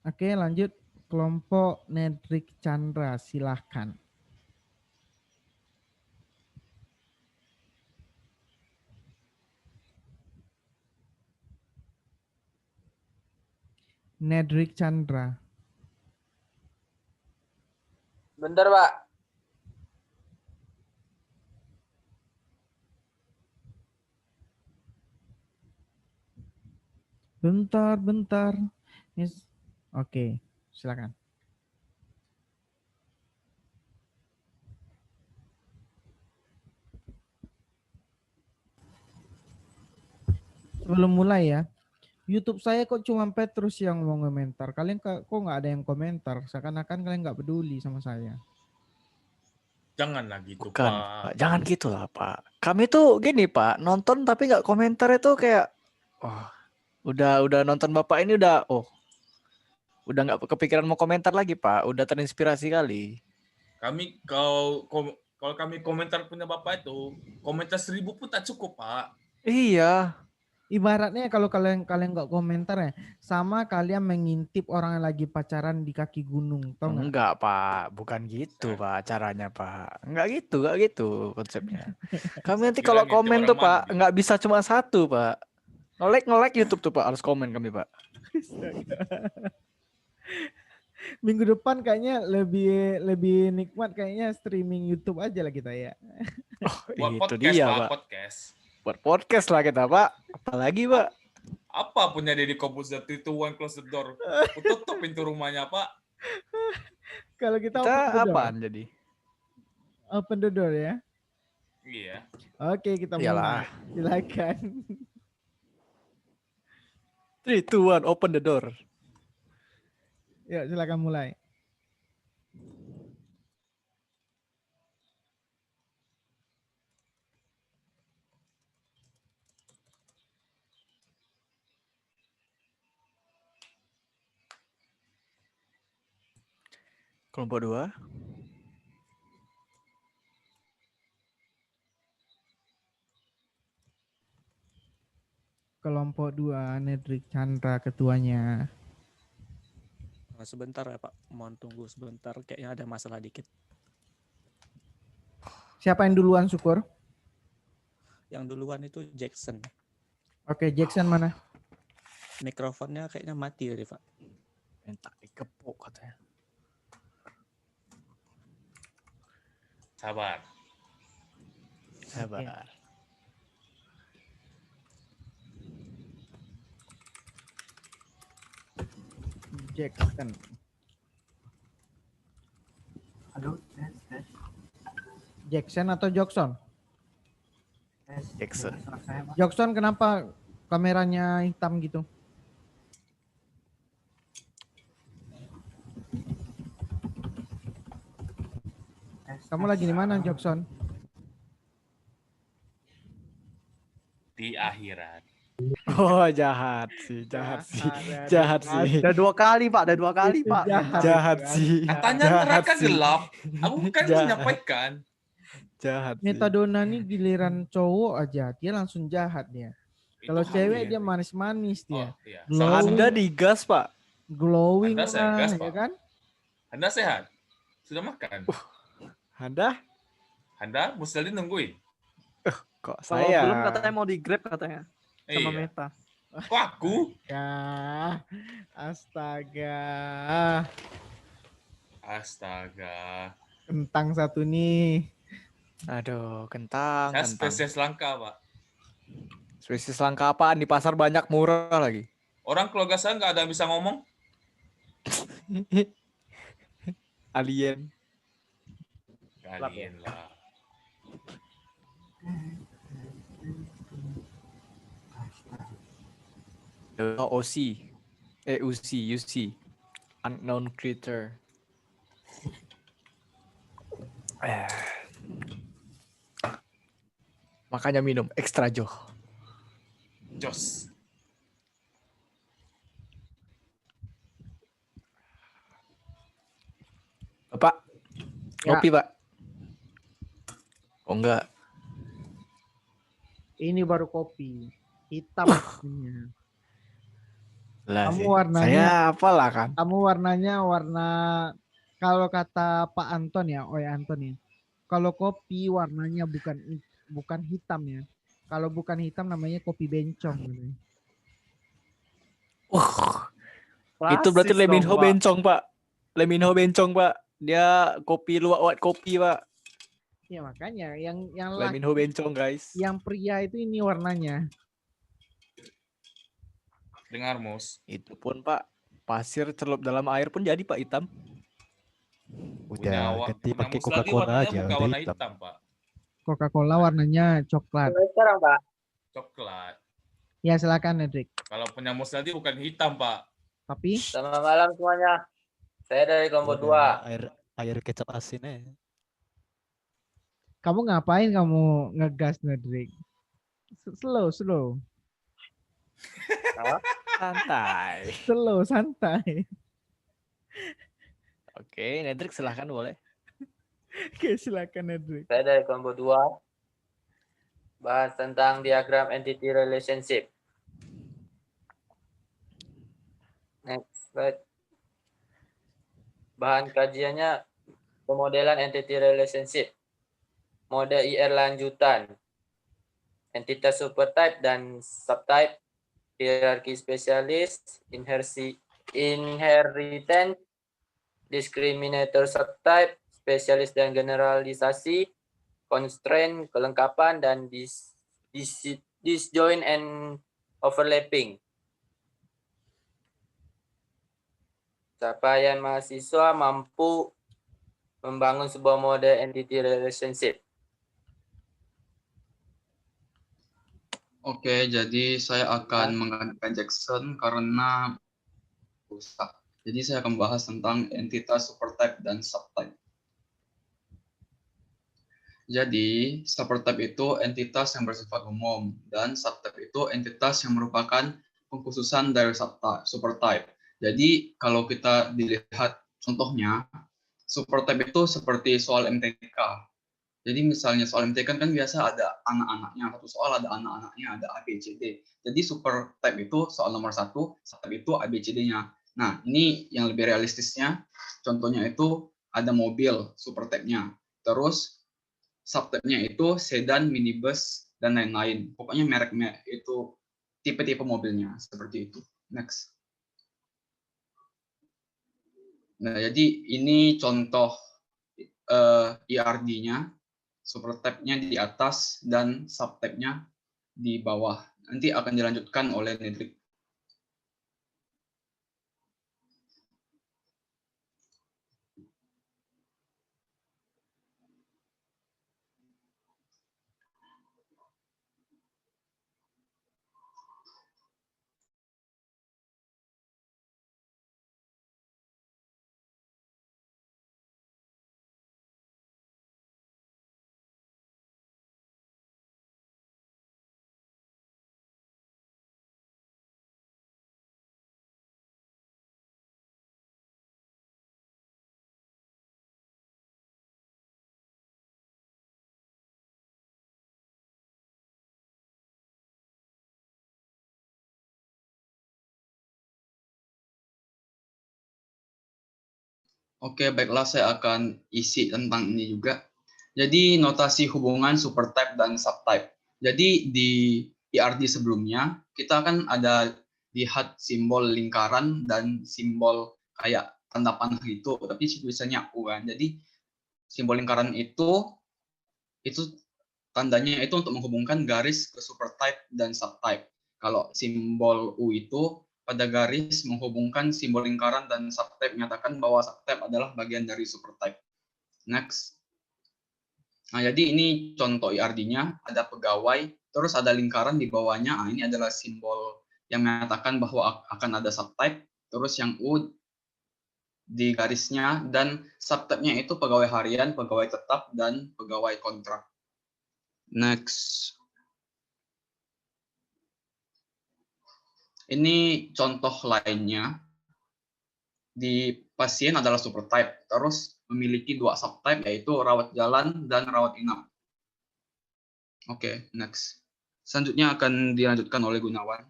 Oke, lanjut kelompok Nedrik Chandra, silahkan. Nedrik Chandra. Bentar, Pak. Bentar. Oke, silakan. Sebelum mulai ya, YouTube saya kok cuma Petrus yang mau komentar. Kalian kok nggak ada yang komentar? Seakan-akan kalian nggak peduli sama saya. Janganlah gitu, Bukan, Pak. Pak. Jangan gitu lah, Pak. Kami tuh gini, Pak. Nonton tapi nggak komentar itu kayak, oh, udah nonton Bapak ini udah nggak kepikiran mau komentar lagi, Pak. Udah terinspirasi kali. Kami kalau kami komentar punya Bapak itu, komentar 1000 pun tak cukup, Pak. Iya. Ibaratnya kalau kalian nggak komentar ya, sama kalian mengintip orang yang lagi pacaran di kaki gunung, tau nggak? Enggak, Pak. Bukan gitu, Pak. Caranya, Pak. Enggak gitu konsepnya. Kami nanti Kira kalau ngintip komen orang tuh, Pak, mandi. nggak bisa cuma satu, Pak. Nge-like YouTube tuh, Pak. Harus komen kami, Pak. Minggu depan kayaknya lebih nikmat kayaknya streaming YouTube aja lah kita ya. Buat Itu podcast, dia, Pak, Pak. podcast. Buat podcast lah kita, Pak. Apalagi, Pak. Apa punya Deddy Corbuzier 3, 2, 1, close the door. Tutup pintu rumahnya, Pak. Kalau kita Kita open the door. apaan jadi? Open the door ya. Iya. Oke, kita Iyalah. mulai. Silakan. 3, 2, 1, open the door. Yuk, silakan mulai. Kelompok 2. Kelompok 2, Nedrik Chandra ketuanya. Sebentar ya Pak, mohon tunggu sebentar, kayaknya ada masalah dikit. Siapa yang duluan, Syukur? Yang duluan itu Jackson. Oke, Jackson mana? Mikrofonnya kayaknya mati ya Pak. Minta dikepuk katanya. Sabar. Sabar. Jackson. Halo, tes. Jackson atau Jackson? Jackson. Jackson kenapa kameranya hitam gitu? Kamu lagi di mana, Jackson? Di akhirat. Oh, jahat sih. Jahat sih. Udah 2 kali, Pak. Pak. Jahat sih. Katanya neraka gelap. Aku kan menyampaikan. Jahat sih. Metadona nih giliran cowok aja, dia langsung jahat dia. Kalau Itu cewek hati, dia ya. manis-manis dia. Oh, iya. Glowing. Anda digas, Pak. Glowing Anda saya gas, ya Pak. kan? Anda sehat? Sudah makan? Anda? Anda Musdalin nungguin? Kok Kalau saya? belum katanya mau di-grab katanya sama Iya. Meta. Kok aku? Ya, astaga. Astaga. Kentang satu nih. Aduh, kentang. Saya spesies langka, Pak. Spesies langka apaan? Di pasar banyak murah lagi. Orang keluarga saya nggak ada yang bisa ngomong. Alien. Kalian lah. Oh, OC. UC. Unknown creature. Makanya minum extra joh. Jos. Bapak, Ya. kopi, Pak. Oh, enggak. Ini baru kopi. Hitam. Lah Kamu sih. warnanya- Saya apalah kan. Kamu warnanya warna, kalau kata Pak Anton ya, Anton ya. Kalau kopi warnanya bukan hitam ya. Kalau bukan hitam namanya kopi bencong. Gitu. Itu berarti Rasis Leminho dong, Pak. bencong, Pak. Leminho bencong, Pak. Dia kopi luwak white kopi, Pak. Ya makanya yang Leminho bencong, guys. yang pria itu ini warnanya. Dengar, Mus. Itu pun, Pak. Pasir celup dalam air pun jadi, Pak, hitam. Punya Udah ganti punya pakai Mus lagi Coca-Cola warnanya aja, bukan udah warna hitam. hitam, Pak. Coca-Cola warnanya coklat. Mulai sekarang, Pak. Coklat. Ya silakan Nedrik. Kalau punya Mus lagi bukan hitam, Pak. Tapi Selamat malam semuanya. Saya dari kelompok 2. Air kecap asin kamu ngapain kamu ngegas Nedrik? Slow. Santai. Slow, santai. Oke, Nedrik silahkan boleh. Oke, silakan Nedrik. Saya dari kelompok 2. Bahas tentang diagram entity relationship. Next slide. Bahan kajiannya pemodelan entity relationship. Mode IR lanjutan. Entitas supertype dan subtype. Hierarki spesialis. Inheritance. Discriminator subtype. Spesialis dan generalisasi. Constraint, kelengkapan, dan disjoint and overlapping. Capaian mahasiswa mampu membangun sebuah mode entity relationship. Oke, jadi saya akan menggantikan Jackson karena rusak. Jadi saya akan membahas tentang entitas supertype dan subtype. Jadi, supertype itu entitas yang bersifat umum, dan subtype itu entitas yang merupakan pengkhususan dari supertype. Jadi, kalau kita dilihat contohnya, supertype itu seperti soal MTK. Jadi misalnya soal MTK kan biasa ada anak-anaknya, satu soal ada anak-anaknya, ada A, B, C, D. Jadi supertype itu soal nomor 1, subtype itu A, B, C, D-nya. Nah, ini yang lebih realistisnya, contohnya itu ada mobil supertype-nya. Terus subtype-nya itu sedan, minibus, dan lain-lain. Pokoknya merek-merek itu tipe-tipe mobilnya, seperti itu. Next. Nah, jadi ini contoh IRD-nya. Supertype-nya di atas dan subtype-nya di bawah. Nanti akan dilanjutkan oleh Nedrik. Oke, baiklah saya akan isi tentang ini juga. Jadi notasi hubungan supertype dan subtype. Jadi di IRD sebelumnya kita kan ada lihat simbol lingkaran dan simbol kayak tanda panah gitu, tapi tulisannya U kan. Jadi simbol lingkaran itu tandanya itu untuk menghubungkan garis ke supertype dan subtype. Kalau simbol U itu pada garis menghubungkan simbol lingkaran dan subtype, menyatakan bahwa subtype adalah bagian dari supertype. Next. Nah, jadi ini contoh IRD-nya, ada pegawai, terus ada lingkaran di bawahnya. Nah, ini adalah simbol yang menyatakan bahwa akan ada subtype, terus yang U di garisnya, dan subtype-nya itu pegawai harian, pegawai tetap, dan pegawai kontrak. Next. Ini contoh lainnya. Di pasien adalah supertype, terus memiliki 2 subtype, yaitu rawat jalan dan rawat inap. Oke, next. Selanjutnya akan dilanjutkan oleh Gunawan.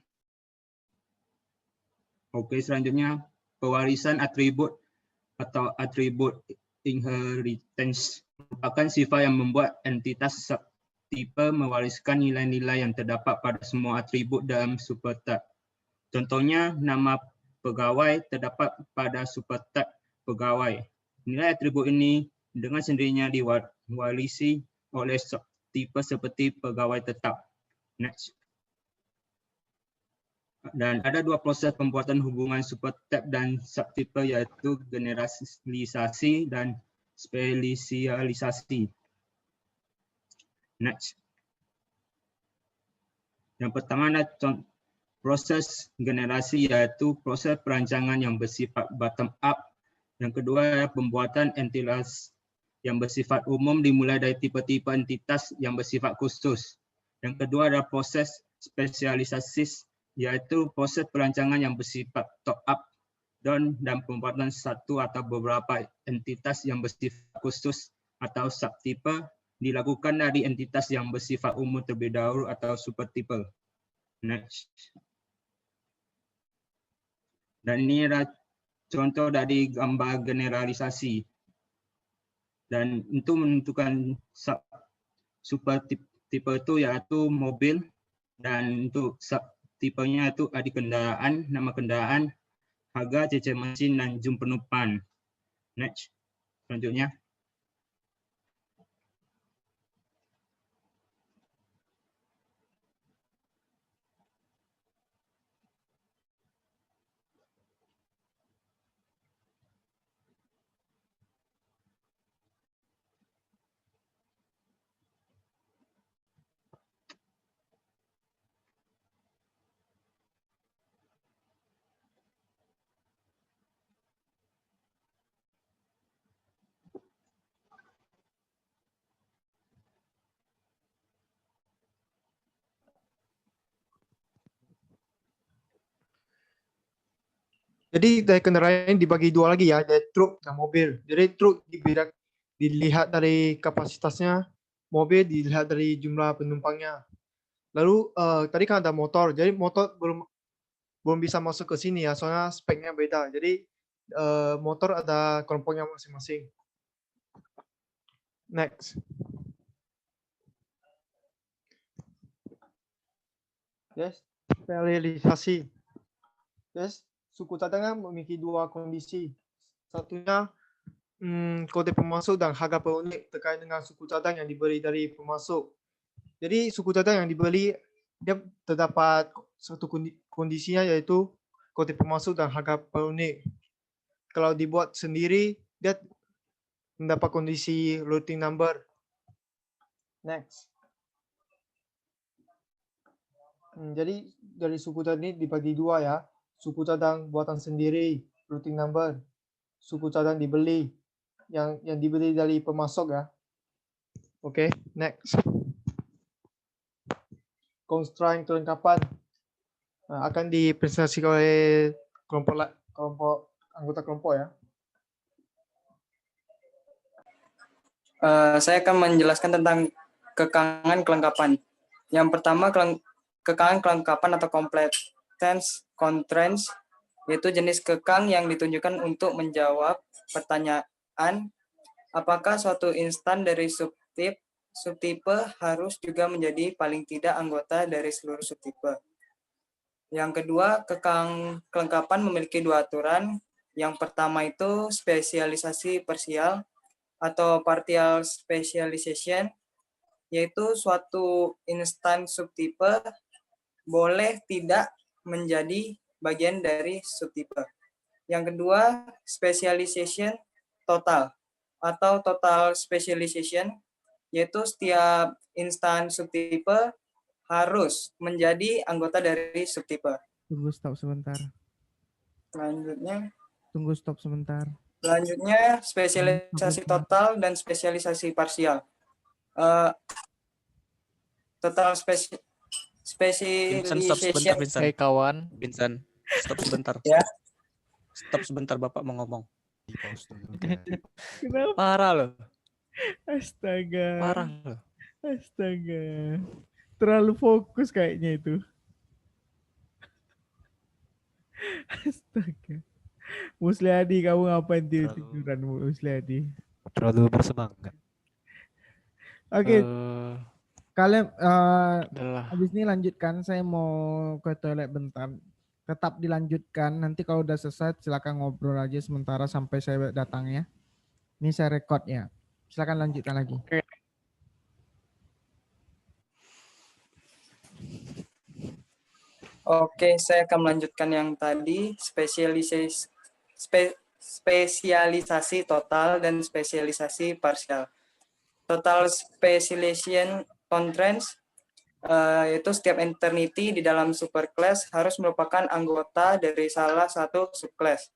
Oke, selanjutnya pewarisan atribut atau atribut inheritance merupakan sifat yang membuat entitas subtipe mewariskan nilai-nilai yang terdapat pada semua atribut dalam supertype. Contohnya, nama pegawai terdapat pada supertype pegawai. Nilai atribut ini dengan sendirinya diwarisi oleh subtipe seperti pegawai tetap. Next. Dan ada dua proses pembuatan hubungan supertype dan subtipe, yaitu generalisasi dan spesialisasi. Next. Yang pertama adalah proses generasi, yaitu proses perancangan yang bersifat bottom up. Yang kedua adalah pembuatan entitas yang bersifat umum dimulai dari tipe-tipe entitas yang bersifat khusus. Yang kedua adalah proses spesialisasi, yaitu proses perancangan yang bersifat top up dan pembuatan satu atau beberapa entitas yang bersifat khusus atau subtipe dilakukan dari entitas yang bersifat umum terlebih dahulu atau supertipe. Next. Dan ini adalah contoh dari gambar generalisasi. Dan untuk menentukan supertipe itu yaitu mobil, dan untuk subtipenya itu ada kendaraan, nama kendaraan, harga, cc mesin, dan jumlah penumpang. Next. Selanjutnya. Jadi dari kendaraan ini dibagi dua lagi ya, ada truk dan mobil. Jadi truk dilihat dari kapasitasnya, mobil dilihat dari jumlah penumpangnya. Lalu tadi kan ada motor, jadi motor belum bisa masuk ke sini ya, soalnya speknya beda. Jadi motor ada kelompoknya masing-masing. Next. Yes, spesialisasi. Yes. Suku cadangan memiliki dua kondisi. Satunya kode pemasuk dan harga per unit terkait dengan suku cadang yang dibeli dari pemasuk. Jadi suku cadang yang dibeli dia terdapat satu kondisinya, yaitu kode pemasuk dan harga per unit. Kalau dibuat sendiri dia mendapat kondisi routing number. Next. Jadi dari suku cadang ini dibagi dua ya. Suku cadang buatan sendiri, routing number. Suku cadang dibeli, yang dibeli dari pemasok ya. Oke, next. Constraint kelengkapan akan dipresentasikan oleh anggota kelompok ya. Saya akan menjelaskan tentang kekangan kelengkapan. Yang pertama, kekangan kelengkapan atau competence constraints, yaitu jenis kekang yang ditunjukkan untuk menjawab pertanyaan apakah suatu instan dari subtipe harus juga menjadi paling tidak anggota dari seluruh subtipe. Yang kedua, kekang kelengkapan memiliki dua aturan. Yang pertama itu spesialisasi parsial atau partial specialization, yaitu suatu instan subtipe boleh tidak menjadi bagian dari subtipe. Yang kedua, specialization total atau total specialization, yaitu setiap instan subtipe harus menjadi anggota dari subtipe. Tunggu stop sebentar. Tunggu stop sebentar. Selanjutnya, spesialisasi total dan spesialisasi parsial. Total Vincent, stop sebentar, Vincent. Hai kawan. Vincent, stop sebentar. Ya. Stop sebentar, Bapak mau ngomong. Kenapa? Parah loh. Astaga. Parah loh. Astaga. Terlalu fokus kayaknya itu. Astaga. Musliadi, kamu ngapain tiduran Musliadi? Terlalu bersemangat. Oke, kalian Adalah. habis ini lanjutkan. Saya mau ke toilet bentar. Tetap dilanjutkan. Nanti kalau udah selesai silakan ngobrol aja sementara sampai saya datang ya. Ini saya record ya. Silakan lanjutkan lagi. Oke, saya akan melanjutkan yang tadi, spesialisasi total dan spesialisasi parsial. Total specialization constraints yaitu setiap entity di dalam superclass harus merupakan anggota dari salah satu subclass.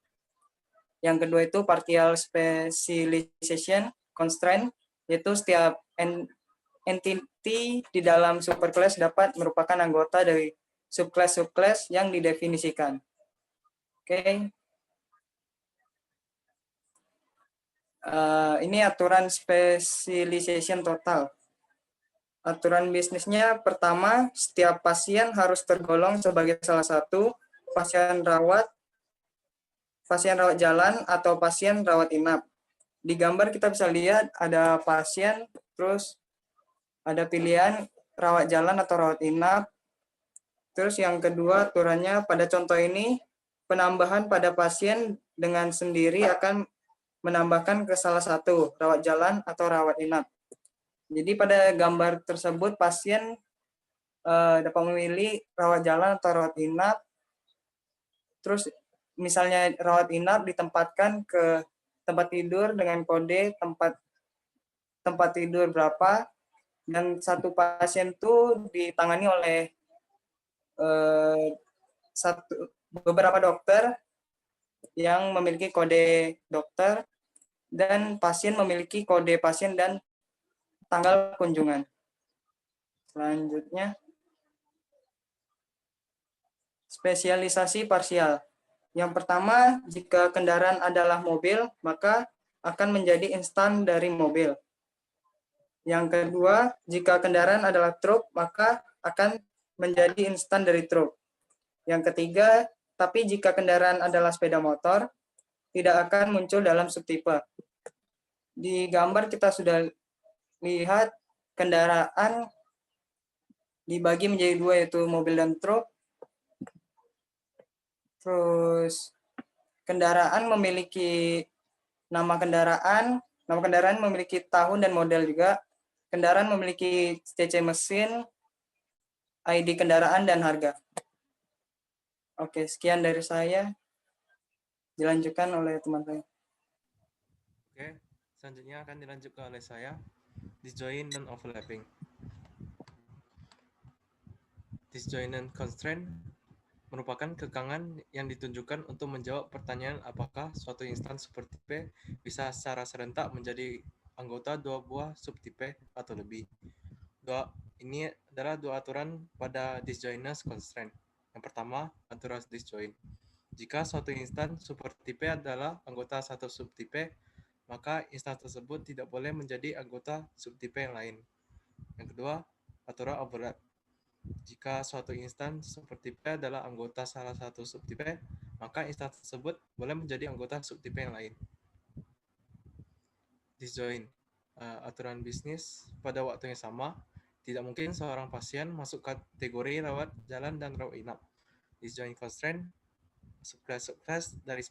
Yang kedua itu partial specialization constraint, yaitu setiap entity di dalam superclass dapat merupakan anggota dari subclass yang didefinisikan. Oke. Ini aturan specialization total. Aturan bisnisnya pertama, setiap pasien harus tergolong sebagai salah satu pasien rawat jalan atau pasien rawat inap. Di gambar kita bisa lihat ada pasien, terus ada pilihan rawat jalan atau rawat inap. Terus yang kedua aturannya pada contoh ini, penambahan pada pasien dengan sendiri akan menambahkan ke salah satu rawat jalan atau rawat inap. Jadi pada gambar tersebut pasien dapat memilih rawat jalan atau rawat inap. Terus misalnya rawat inap ditempatkan ke tempat tidur dengan kode tempat tidur berapa, dan satu pasien itu ditangani oleh beberapa dokter yang memiliki kode dokter, dan pasien memiliki kode pasien dan tanggal kunjungan. Selanjutnya, spesialisasi parsial. Yang pertama, jika kendaraan adalah mobil, maka akan menjadi instan dari mobil. Yang kedua, jika kendaraan adalah truk, maka akan menjadi instan dari truk. Yang ketiga, tapi jika kendaraan adalah sepeda motor, tidak akan muncul dalam subtipe. Di gambar kita sudah lihat kendaraan dibagi menjadi dua, yaitu mobil dan truk. Terus kendaraan memiliki nama kendaraan memiliki tahun dan model juga. Kendaraan memiliki CC mesin, ID kendaraan, dan harga. Oke, sekian dari saya. Dilanjutkan oleh teman saya. Oke, selanjutnya akan dilanjutkan oleh saya. Disjoint dan overlapping. Disjoint constraint merupakan kekangan yang ditunjukkan untuk menjawab pertanyaan apakah suatu instansi subtipe bisa secara serentak menjadi anggota dua buah subtipe atau lebih. Ini adalah dua aturan pada disjointness constraint. Yang pertama, aturan disjoint. Jika suatu instansi subtipe adalah anggota satu subtipe, maka instansi tersebut tidak boleh menjadi anggota subtipe yang lain. Yang kedua, aturan overlap. Jika suatu instansi subtipe adalah anggota salah satu subtipe, maka instansi tersebut boleh menjadi anggota subtipe yang lain. Disjoint. Aturan bisnis pada waktu yang sama, tidak mungkin seorang pasien masuk kategori rawat jalan dan rawat inap. Disjoint constraint, subclass dari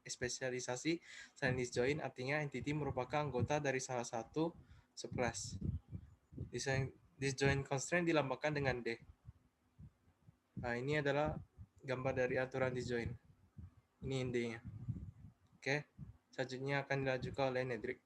spesialisasi selain disjoint artinya entity merupakan anggota dari salah satu subclass. Disjoint constraint dilambangkan dengan D. Nah, ini adalah gambar dari aturan disjoint. Ini D-nya. Oke, selanjutnya akan dilanjutkan oleh Nedrick.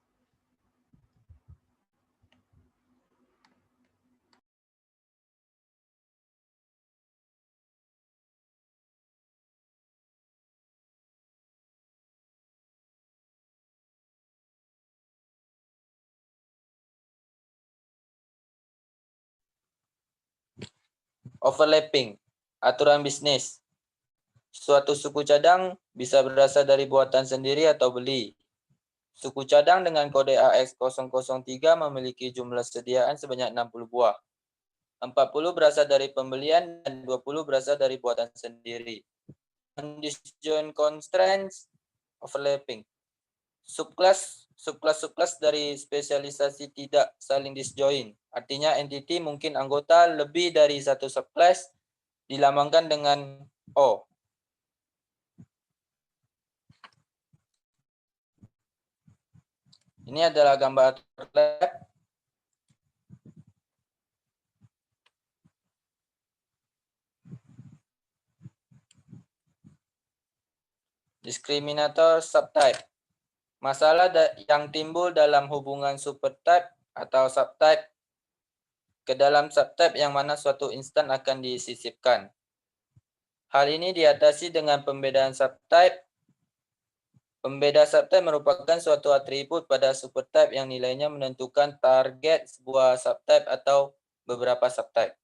Overlapping, aturan bisnis. Suatu suku cadang bisa berasal dari buatan sendiri atau beli. Suku cadang dengan kode AX003 memiliki jumlah sediaan sebanyak 60 buah. 40 berasal dari pembelian dan 20 berasal dari buatan sendiri. disjoint constraints, overlapping. Subclass dari spesialisasi tidak saling disjoin. Artinya entity mungkin anggota lebih dari satu subclass dilambangkan dengan O. Ini adalah gambar overlap. Discriminator subtype. Masalah yang timbul dalam hubungan supertype atau subtype ke dalam subtype yang mana suatu instan akan disisipkan. Hal ini diatasi dengan pembedaan subtype. Pembeda subtype merupakan suatu atribut pada supertype yang nilainya menentukan target sebuah subtype atau beberapa subtype.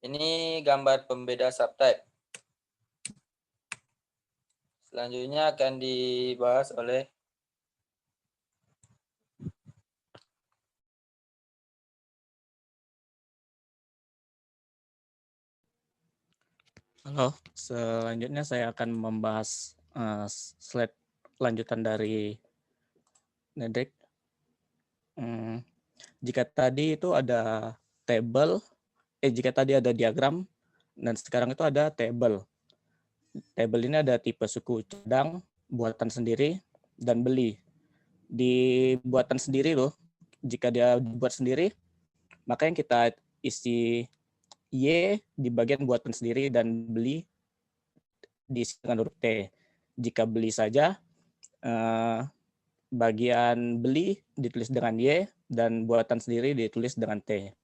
Ini gambar pembeda subtype. Selanjutnya akan dibahas oleh Halo, selanjutnya saya akan membahas slide lanjutan dari Nedrick. Jika tadi itu ada table, jika tadi ada diagram, dan sekarang itu ada table. Table ini ada tipe suku cadang, buatan sendiri, dan beli. Di buatan sendiri loh, jika dia dibuat sendiri, maka yang kita isi Y di bagian buatan sendiri dan beli diisi dengan huruf T. Jika beli saja, bagian beli ditulis dengan Y dan buatan sendiri ditulis dengan T.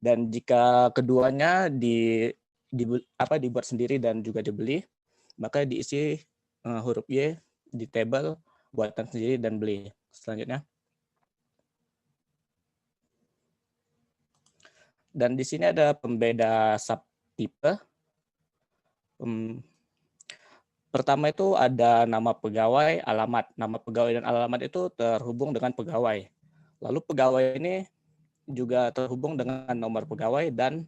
Dan jika keduanya dibuat sendiri dan juga dibeli, maka diisi huruf Y di table, buatan sendiri dan beli. Selanjutnya. Dan di sini ada pembeda subtipe. Pertama itu ada nama pegawai, alamat. Nama pegawai dan alamat itu terhubung dengan pegawai. Lalu pegawai ini juga terhubung dengan nomor pegawai dan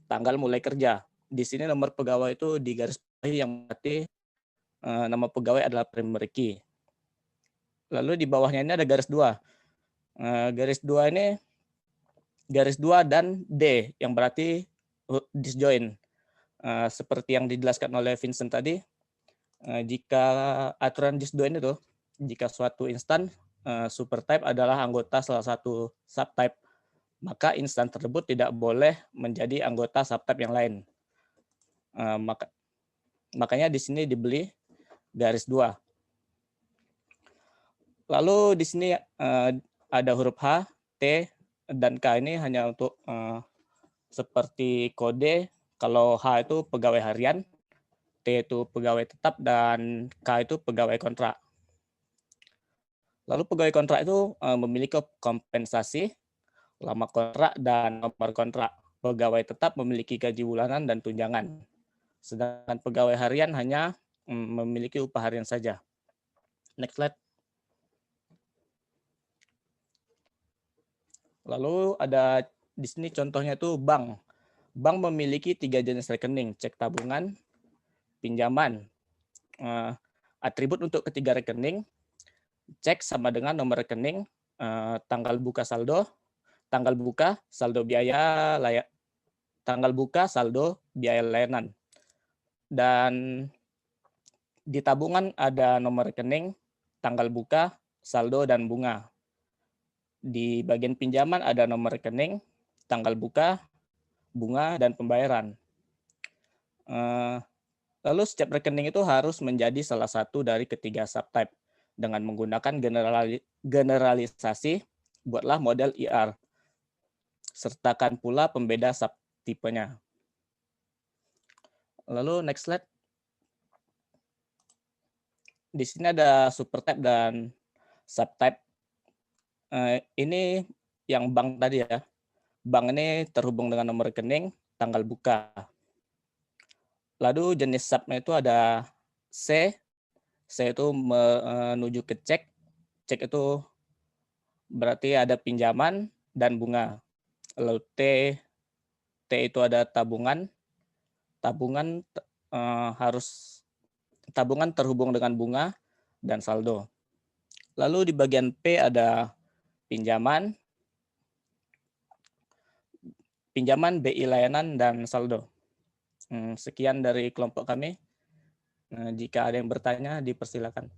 tanggal mulai kerja. Di sini nomor pegawai itu digarisbawahi yang berarti nama pegawai adalah primary key. Lalu di bawahnya ini ada garis 2. Garis 2 ini garis 2 dan D yang berarti disjoin. Seperti yang dijelaskan oleh Vincent tadi, jika aturan disjoin itu, jika suatu instan supertype adalah anggota salah satu subtype, maka instan tersebut tidak boleh menjadi anggota subtype yang lain. Makanya di sini dibeli garis 2. Lalu di sini ada huruf H, T, dan K ini hanya untuk seperti kode. Kalau H itu pegawai harian, T itu pegawai tetap, dan K itu pegawai kontrak. Lalu pegawai kontrak itu memiliki kompensasi, lama kontrak, dan nomor kontrak. Pegawai tetap memiliki gaji bulanan dan tunjangan. Sedangkan pegawai harian hanya memiliki upah harian saja. Next slide. Lalu ada di sini contohnya itu bank. Bank memiliki 3 jenis rekening, cek tabungan, pinjaman. Atribut untuk ketiga rekening, cek sama dengan nomor rekening, tanggal buka, saldo biaya, tanggal buka, saldo biaya layanan. Dan di tabungan ada nomor rekening, tanggal buka, saldo, dan bunga. Di bagian pinjaman ada nomor rekening, tanggal buka, bunga, dan pembayaran. Lalu setiap rekening itu harus menjadi salah satu dari ketiga subtype. Dengan menggunakan generalisasi, buatlah model IR. Sertakan pula pembeda subtipenya. Lalu next slide. Di sini ada supertype dan subtype. Ini yang bank tadi ya. Bank ini terhubung dengan nomor rekening, tanggal buka. Lalu jenis subnya itu ada C. C itu menuju ke cek. Cek itu berarti ada pinjaman dan bunga. Lalu T T itu ada tabungan. Tabungan terhubung dengan bunga dan saldo. Lalu di bagian P ada pinjaman, BI layanan, dan saldo. Sekian dari kelompok kami. Jika ada yang bertanya, dipersilakan.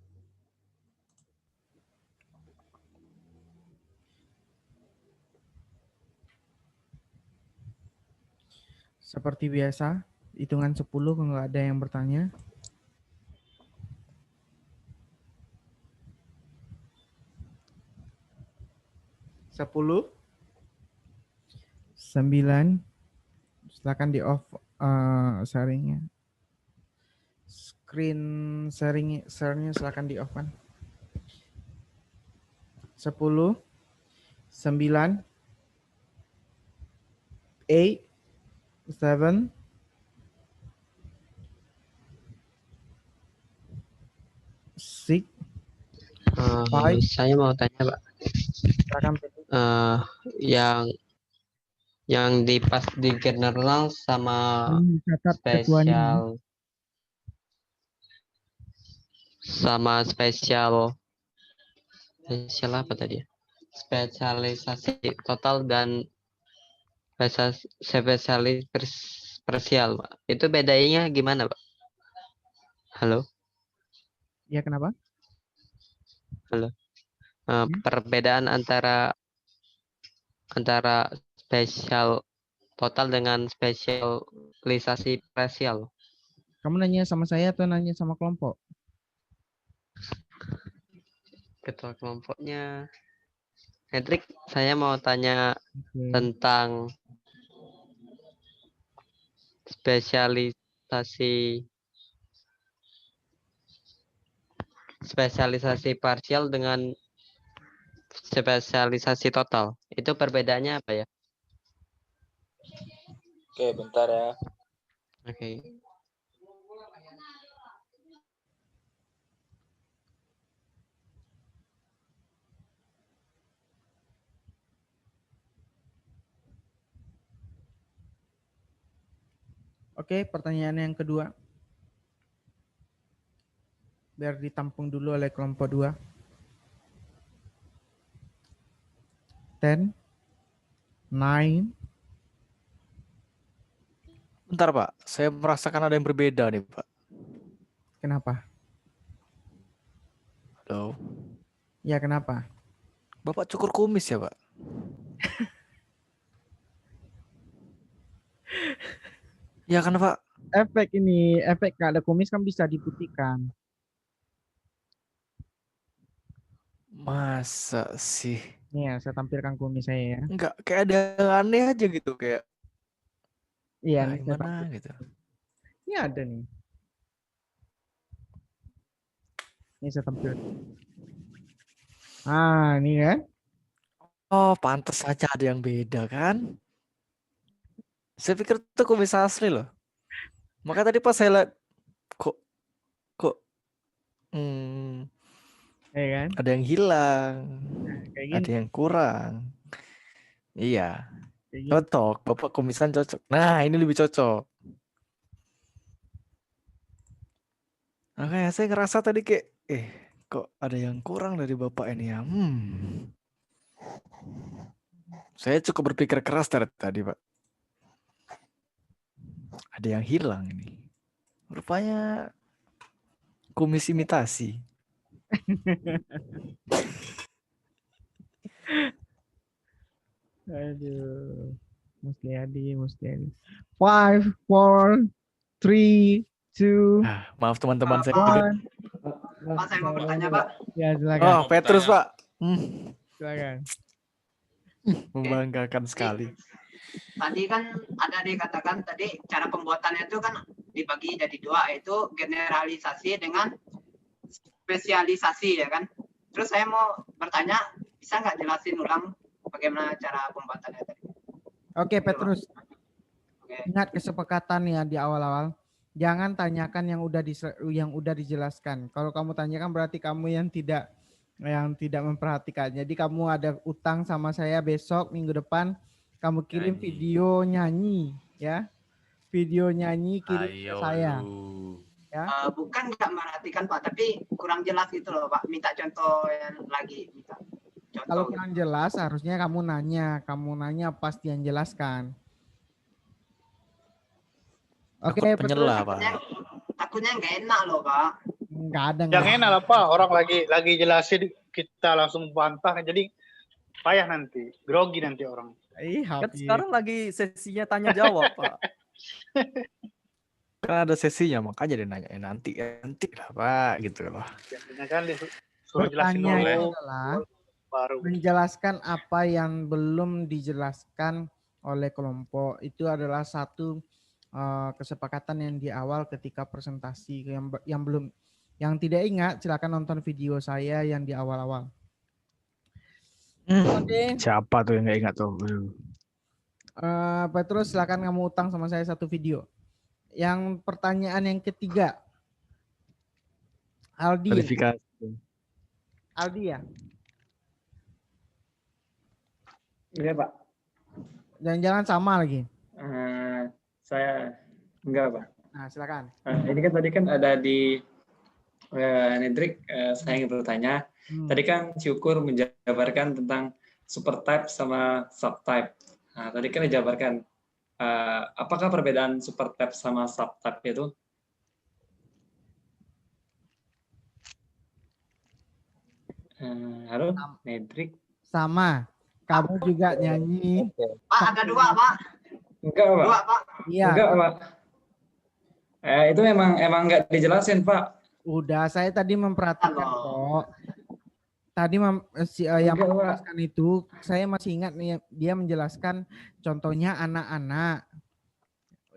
Seperti biasa, hitungan 10 kalau nggak ada yang bertanya. Sepuluh, 9, silakan di off sharingnya. Screen share-nya silakan di off kan. 10, 9, 8, 7, 6, 5. Saya mau tanya, Pak. Silakan. Yang di pas di general sama spesial apa tadi ya? Spesialisasi total dan spesialis parsial, Pak. Itu bedanya gimana, Pak? Halo? Ya, kenapa? Halo. Perbedaan antara spesial total dengan spesialisasi parsial. Kamu nanya sama saya atau nanya sama kelompok? Ketua kelompoknya Hendrik, saya mau tanya tentang spesialisasi parsial dengan spesialisasi total. Itu perbedaannya apa ya? Oke, bentar ya. Oke. Oke, pertanyaan yang kedua. Biar ditampung dulu oleh kelompok 2. 10, 9. Bentar Pak, saya merasakan ada yang berbeda nih Pak. Kenapa? Halo. Ya, kenapa? Bapak cukur kumis ya Pak? Ya kan Pak? Efek nggak ada kumis kan bisa diputihkan. Masa sih? Nih ya, saya tampilkan kumis saya ya. Enggak, kayak ada yang aneh aja gitu kayak. Iya, Nah, nih saya gimana tampilkan. gitu. Ini ada nih. Ini saya tampilkan. Ah, ini kan. Oh, pantas saja ada yang beda kan? Saya pikir itu kumis asli loh. Maka tadi pas saya lihat kok ya kan? ada yang hilang, kayak gini. ada yang kurang. Iya, Kayak gini. cocok. Bapak kumisan cocok. Nah, ini lebih cocok. Makanya saya ngerasa tadi kayak, kok ada yang kurang dari bapak ini ya. Saya cukup berpikir keras dari tadi, Pak. Ada yang hilang ini. Rupanya kumis imitasi. Aduh. Mustiadi. 5, 4, 3, 2. Maaf teman-teman saya. Pak, saya mau bertanya, Pak. Ya, silakan. Oh, Petrus, Pak. Silakan. Membanggakan sekali. Tadi kan ada dikatakan tadi cara pembuatannya itu kan dibagi jadi 2, yaitu generalisasi dengan spesialisasi ya kan. Terus saya mau bertanya, bisa nggak jelasin ulang bagaimana cara pembuatannya tadi? Oke, Petrus. Ingat kesepakatan ya di awal-awal. Jangan tanyakan yang udah dijelaskan. Kalau kamu tanyakan berarti kamu yang tidak memperhatikan. Jadi kamu ada utang sama saya besok minggu depan, kamu kirim video nyanyi ya. Video nyanyi kirim ke Ayo saya. lu. Ya. Bukan nggak merhatikan Pak, tapi kurang jelas gitu loh Pak. Minta contoh yang lagi. Minta Kalau contoh. kurang jelas harusnya kamu nanya pasti yang jelaskan. Oke, Takut betul. penyelah, Pak. Takutnya nggak enak loh Pak. Nggak ada. Yang enak lah Pak, orang lagi jelasin kita langsung bantah, jadi payah nanti, grogi nanti orang. Kan sekarang lagi sesinya tanya jawab, Pak. Kan ada sesinya, makanya dia nanyain nanti lah, Pak, gitu loh. Biasanya kan disuruh jelasin Pertanyaannya dulu. adalah baru. menjelaskan apa yang belum dijelaskan oleh kelompok. Itu adalah satu kesepakatan yang di awal ketika presentasi. Yang tidak ingat silakan nonton video saya yang di awal-awal. Oke. Siapa tuh yang nggak ingat tuh? Petrus silakan kamu utang sama saya satu video. Yang pertanyaan yang ketiga. Aldi. Verifikasi. Aldi ya? Iya Pak. Jangan-jangan sama lagi. Saya enggak Pak. Nah silakan. Ini kan tadi kan ada di Nedrik, saya ingin bertanya. Tadi kan Syukur menjabarkan tentang supertype sama subtype. Nah, tadi kan dijabarkan. Apakah perbedaan supertype sama subtype itu? Halo, Nedrik. Sama. Kamu juga nyanyi. Pak ada dua Pak. Enggak Pak. Dua Pak. Iya. Enggak Pak. Itu emang enggak dijelasin Pak. Udah, saya tadi memperhatikan kok. Tadi yang menjelaskan itu, saya masih ingat nih, dia menjelaskan contohnya anak-anak.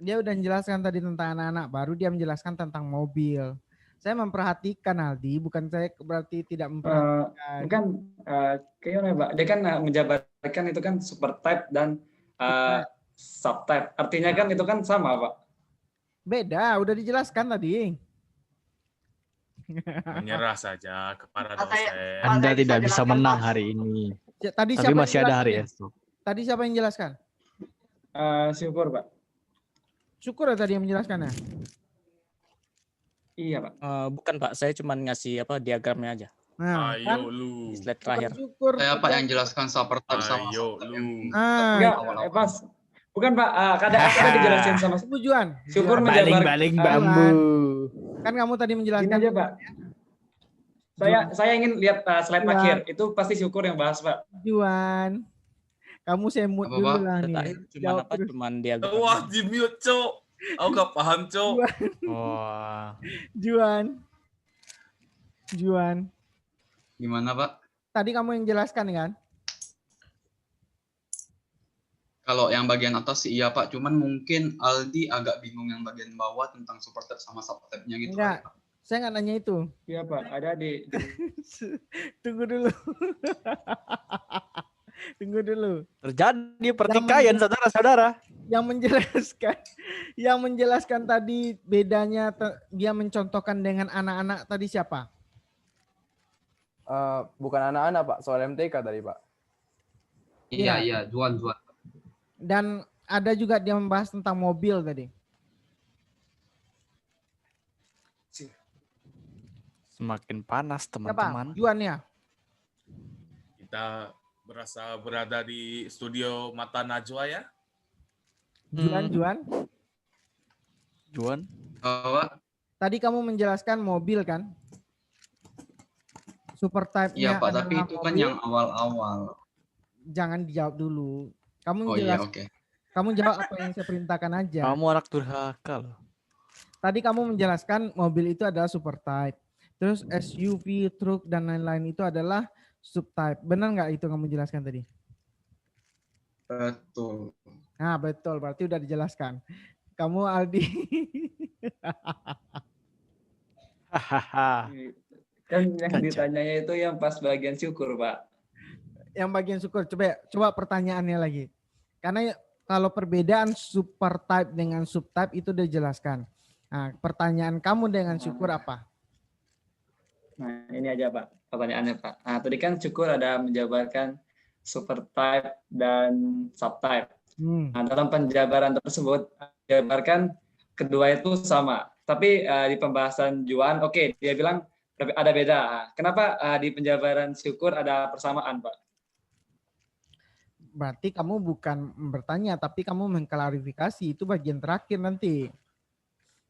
Dia udah menjelaskan tadi tentang anak-anak, baru dia menjelaskan tentang mobil. Saya memperhatikan Aldi, bukan saya berarti tidak memperhatikan. Kan kayaknya Pak, dia kan menjabarkan itu kan supertype dan subtype. Artinya kan itu kan sama Pak. Beda, udah dijelaskan tadi. Menyerah saja kepada dosen. Anda tidak bisa menang hari ini. Tadi Tapi masih ada hari esok. Tadi siapa yang menjelaskan? Syukur Pak. Syukur ya tadi yang menjelaskannya. Iya Pak. Bukan Pak, saya cuma ngasih diagramnya aja. Nah, Ayo lu. Di slide terakhir. Saya Pak yang jelaskan supertype sama Ayo lu. Enggak, Pas. Bukan Pak, kadang dijelasin sama Tujuan. Syukur menjabarkan. Baling bambu. Kan kamu tadi menjelaskan. Ini aja Pak. Saya ingin lihat slide terakhir. Itu pasti Syukur yang bahas Pak. Juan. Kamu semut dulu lah nih. Cuman apa? Cuman diagram. Wah, di mute, Cok. Aku gak paham, Cok. Wah. Juan. Gimana Pak? Tadi kamu yang jelaskan kan? Kalau yang bagian atas sih iya Pak, cuman mungkin Aldi agak bingung yang bagian bawah tentang supertype sama subtype-nya gitu. Enggak, saya nggak nanya itu. Iya Pak, ada di. Tunggu dulu. Tunggu dulu. Terjadi pertikaian saudara-saudara. Yang menjelaskan tadi bedanya dia mencontohkan dengan anak-anak tadi siapa? Bukan anak-anak Pak, soal MTK tadi Pak. Iya, Juan. Dan ada juga dia membahas tentang mobil tadi. Semakin panas teman-teman. Juan ya? Kita berasa berada di studio Mata Najwa ya. Juan. Tadi kamu menjelaskan mobil kan? Supertype-nya. Iya Pak, tapi itu kan yang awal-awal. Jangan dijawab dulu. Kamu Oke. Kamu jawab apa yang saya perintahkan aja. Kamu anak durhaka loh. Tadi kamu menjelaskan mobil itu adalah supertype. Terus SUV, truk dan lain-lain itu adalah subtype. Benar nggak itu kamu jelaskan tadi? Betul. Nah betul, berarti udah dijelaskan. Kamu Aldi. Kan yang ditanyanya itu yang pas bagian Syukur Pak. Yang bagian Syukur, coba pertanyaannya lagi. Karena kalau perbedaan supertype dengan subtype itu udah dijelaskan. Nah, pertanyaan kamu dengan Syukur apa? Nah, ini aja Pak, pertanyaannya Pak. Nah, tadi kan Syukur ada menjabarkan supertype dan subtype. Nah, dalam penjabaran tersebut jabarkan kedua itu sama. Tapi di pembahasan Juan, oke, dia bilang ada beda. Kenapa di penjabaran syukur ada persamaan, Pak? Berarti kamu bukan bertanya, tapi kamu mengklarifikasi. Itu bagian terakhir nanti.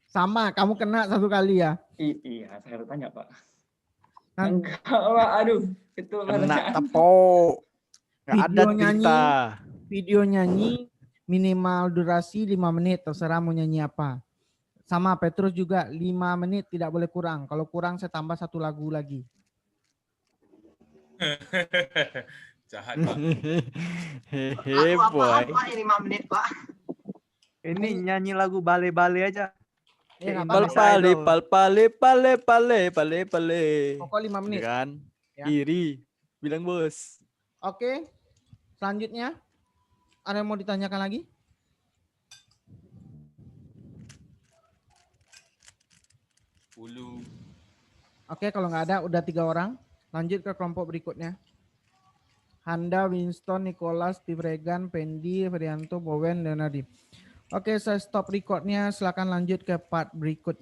Sama, kamu kena satu kali ya. Iya, saya bertanya, Pak. Kan Enggak, Pak. Aduh, itu Kena pertanyaan. tepuk. Nggak ada video nyanyi, cerita. video nyanyi minimal durasi 5 menit, terserah mau nyanyi apa. Sama Petrus juga 5 menit tidak boleh kurang. Kalau kurang saya tambah 1 lagu lagi. Jahat, Pak. Hehe, Lagu apaan boy. Pak ini 5 menit Pak? Ini nyanyi lagu bale-bale aja. Ya, nggak Pal apa-apa. pale pal pale pale pale pale pale. Pokok 5 menit. Gitu kan? Ya. Iri. Bilang bos. Oke. Selanjutnya. Ada yang mau ditanyakan lagi? Oke, kalau nggak ada, udah 3 orang. Lanjut ke kelompok berikutnya. Handa, Winston, Nicholas, Steve Regan, Pendi, Ferianto, Bowen, Leonardi. Oke, saya stop recordnya. Silakan lanjut ke part berikutnya.